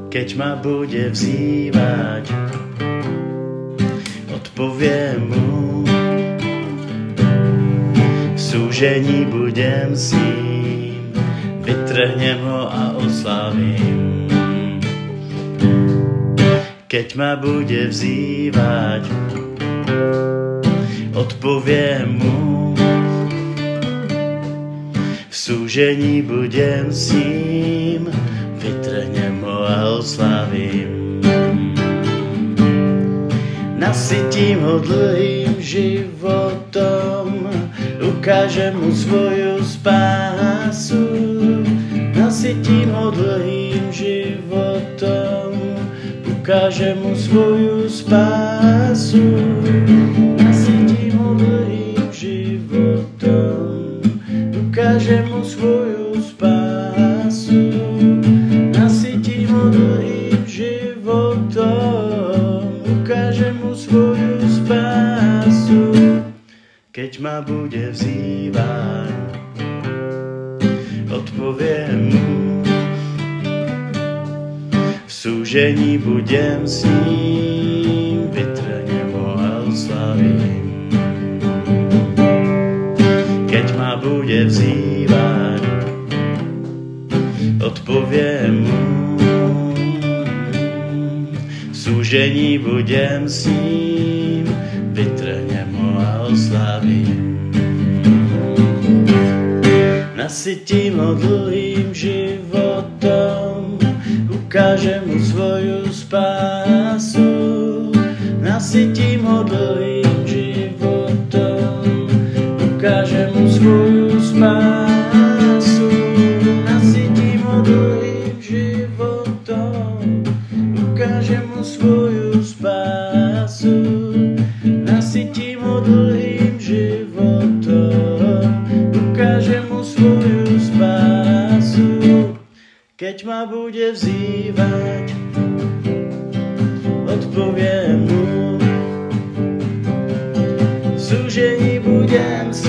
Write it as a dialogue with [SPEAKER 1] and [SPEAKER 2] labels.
[SPEAKER 1] Keď ma bude vzývať, odpoviem mu. V súžení budem s ním, vytrhnem ho a oslavím. Keď ma bude vzývať, odpoviem mu. V súžení budem s ním, vytrhnem ho a oslavím. Nasytím ho dlhým životom, ukážem mu svoju spásu. Nasytím ho dlhým životom, ukážem mu svoju spásu. Nasytím ho dlhým životom, ukážem mu svoju spásu. Nasytím ho dlhým životom, ukážem mu svoju spásu. Keď ma bude vzývať, odpoviem mu. V súžení budem s ním, vytrhnem ho a oslavím. Keď ma bude vzývať, odpoviem mu. V súžení budem s ním, vytrhnem ho a oslavím. Nasytím ho dlhým životom, ukážem mu svoju spásu. Nasytím ho dlhým životom, ukážem mu svoju spásu. Nasytím ho dlhým životom, ukážem mu svoju spásu. Nasytím ho dlhým životom, ukážem mu svoju spásu. Keď ma bude vzývať, odpoviem mu. V súžení budem s